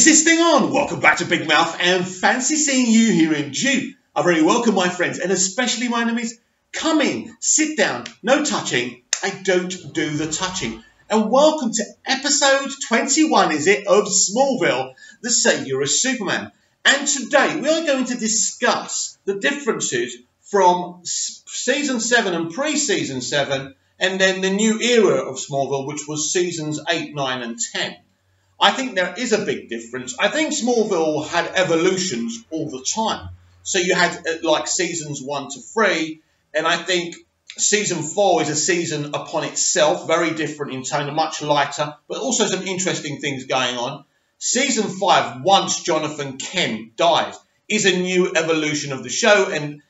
this thing on? Welcome back to Big Mouth and fancy seeing you here in June. A very welcome, my friends, and especially my enemies. Come in, sit down, no touching. I don't do the touching. And welcome to episode 21, is it, of Smallville, the Saviour of Superman. And today we are going to discuss the differences from Season 7 and pre-Season 7, and then the new era of Smallville, which was Seasons 8, 9 and 10. I think there is a big difference. I think Smallville had evolutions all the time. So you had like Seasons 1 to 3, and I think Season 4 is a season upon itself, very different in tone, much lighter, but also some interesting things going on. Season 5, once Jonathan Kent dies, is a new evolution of the show, and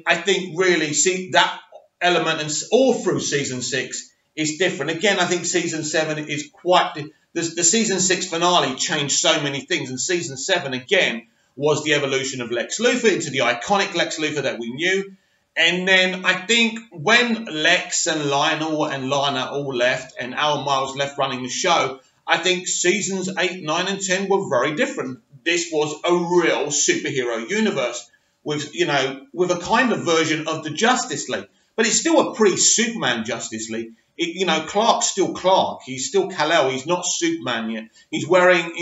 I think really see that element, and all through Season 6 is different. Again, I think Season 7 is quite... The Season 6 finale changed so many things, and Season 7, again, was the evolution of Lex Luthor into the iconic Lex Luthor that we knew. And then I think when Lex and Lionel and Lana all left and Alan Miles left running the show, I think Seasons 8, 9 and 10 were very different. This was a real superhero universe with, with a kind of version of the Justice League. But it's still a pre-Superman Justice League. Clark's still Clark. He's still Kal-El. He's not Superman yet. He's wearing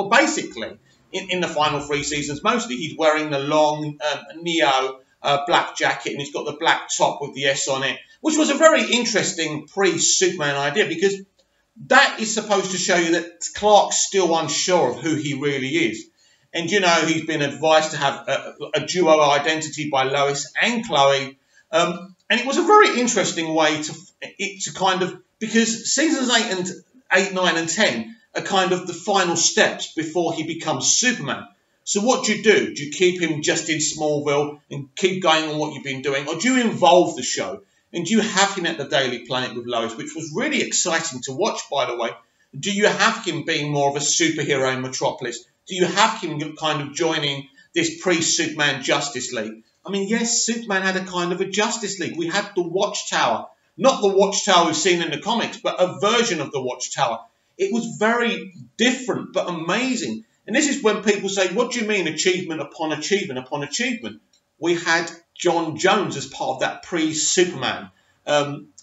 basically, in the final 3 seasons, mostly, he's wearing the long Neo black jacket, and he's got the black top with the S on it, which was a very interesting pre-Superman idea, because that is supposed to show you that Clark's still unsure of who he really is. And, he's been advised to have a duo identity by Lois and Chloe. And it was a very interesting way to kind of, because Seasons 8, 9 and 10 are kind of the final steps before he becomes Superman. So what do? Do you keep him just in Smallville and keep going on what you've been doing? Or do you involve the show? And do you have him at the Daily Planet with Lois, which was really exciting to watch, by the way? Do you have him being more of a superhero in Metropolis? Do you have him kind of joining this pre-Superman Justice League? I mean, yes, Superman had a kind of a Justice League. We had the Watchtower. Not the Watchtower we've seen in the comics, but a version of the Watchtower. It was very different, but amazing. And this is when people say, what do you mean achievement upon achievement upon achievement? We had John Jones as part of that pre-Superman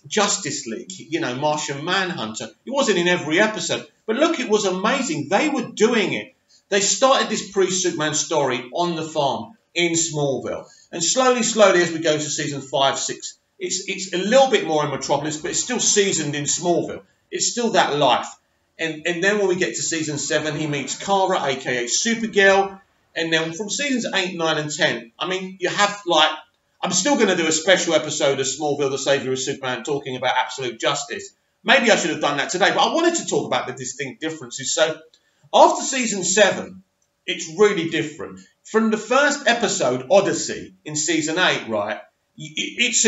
Justice League, Martian Manhunter. It wasn't in every episode. But look, it was amazing. They were doing it. They started this pre-Superman story on the farm in Smallville. And slowly, as we go to Season 5, 6, it's a little bit more in Metropolis, but it's still seasoned in Smallville. It's still that life. And then when we get to Season 7, he meets Kara, a.k.a. Supergirl. And then from Seasons 8, 9 and 10, I mean, you have, I'm still going to do a special episode of Smallville, the Saviour of Superman, talking about absolute justice. Maybe I should have done that today, but I wanted to talk about the distinct differences. So after Season 7, it's really different. From the first episode, Odyssey, in Season 8, right, it's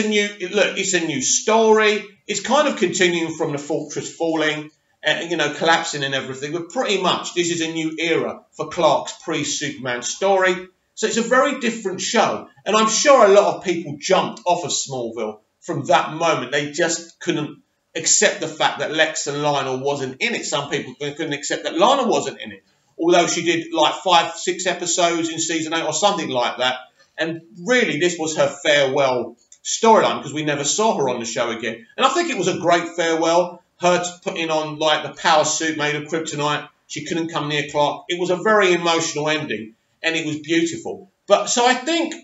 a new story. It's kind of continuing from the fortress falling, collapsing and everything. But pretty much, this is a new era for Clark's pre-Superman story. So it's a very different show. And I'm sure a lot of people jumped off of Smallville from that moment. They just couldn't accept the fact that Lex and Lionel wasn't in it. Some people couldn't accept that Lana wasn't in it, although she did like 5, 6 episodes in Season 8 or something like that. And really, this was her farewell storyline, because we never saw her on the show again. And I think it was a great farewell, her putting on like the power suit made of kryptonite. She couldn't come near Clark. It was a very emotional ending, and it was beautiful. But so I think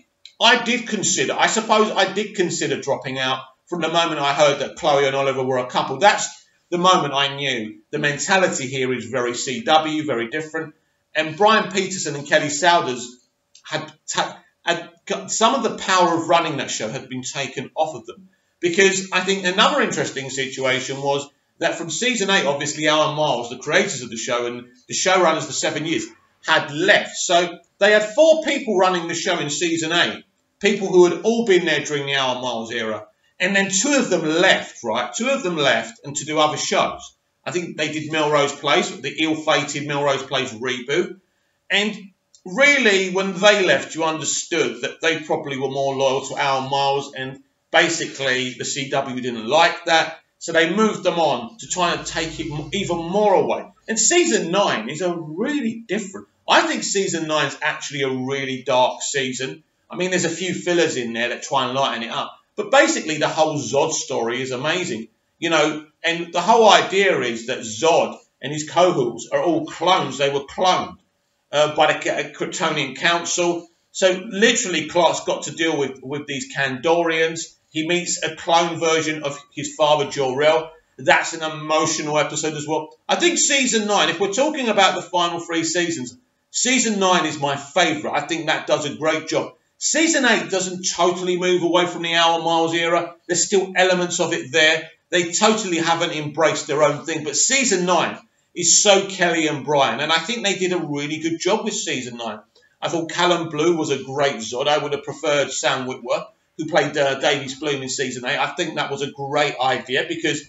I did consider dropping out from the moment I heard that Chloe and Oliver were a couple. That's the moment I knew the mentality here is very CW, very different. And Brian Peterson and Kelly Souders had got some of the power of running that show had been taken off of them. Because I think another interesting situation was that from Season 8, obviously Alan Miles, the creators of the show and the showrunners for 7 years, had left. So they had 4 people running the show in Season 8, people who had all been there during the Alan Miles era. And then 2 of them left, right? 2 of them left and to do other shows. I think they did Melrose Place, the ill-fated Melrose Place reboot. And really, when they left, you understood that they probably were more loyal to Alan Miles, and basically the CW didn't like that. So they moved them on to try and take it even more away. And season 9 is a really different. I think season 9 is actually a really dark season. I mean, there's a few fillers in there that try and lighten it up. But basically, the whole Zod story is amazing. You know, and the whole idea is that Zod and his cohorts are all clones. They were cloned by the Kryptonian Council. So literally, Clark's got to deal with these Kandorians. He meets a clone version of his father, Jor-El. That's an emotional episode as well. I think season 9, if we're talking about the final 3 seasons, season 9 is my favourite. I think that does a great job. Season 8 doesn't totally move away from the Hour Miles era. There's still elements of it there. They totally haven't embraced their own thing. But season 9 is so Kelly and Brian. And I think they did a really good job with season 9. I thought Callum Blue was a great Zod. I would have preferred Sam Witwer, who played Davies Bloom in season 8. I think that was a great idea because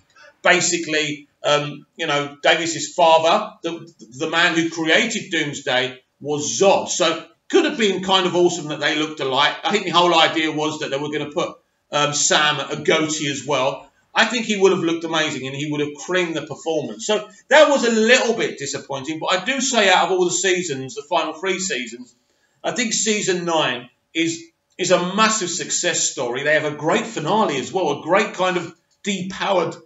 basically, you know, Davies' father, the man who created Doomsday, was Zod. So could have been kind of awesome that they looked alike. I think the whole idea was that they were going to put Sam a goatee as well. I think he would have looked amazing and he would have creamed the performance. So that was a little bit disappointing. But I do say out of all the seasons, the final 3 seasons, I think season 9 is a massive success story. They have a great finale as well, a great kind of depowered,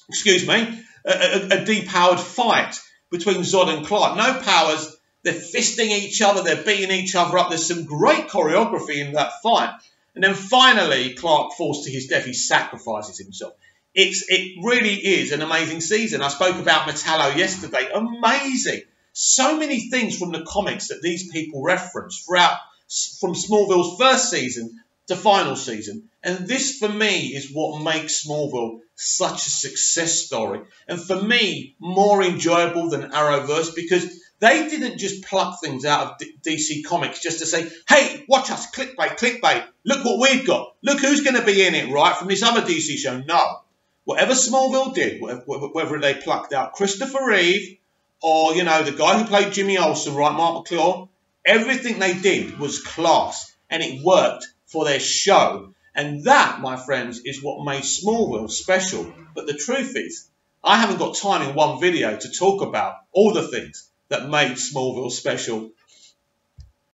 a depowered fight between Zod and Clark. No powers. They're fisting each other. They're beating each other up. There's some great choreography in that fight. And then finally, Clark falls to his death. He sacrifices himself. It really is an amazing season. I spoke about Metallo yesterday. Amazing. So many things from the comics that these people reference throughout, from Smallville's first season to final season. And this, for me, is what makes Smallville such a success story. And for me, more enjoyable than Arrowverse, because they didn't just pluck things out of DC Comics just to say, hey, watch us, clickbait, clickbait. Look what we've got. Look who's going to be in it, right, from this other DC show. No. Whatever Smallville did, whether they plucked out Christopher Reeve or, you know, the guy who played Jimmy Olsen, right, Mark McClure, everything they did was class and it worked for their show. And that, my friends, is what made Smallville special. But the truth is, I haven't got time in one video to talk about all the things that made Smallville special.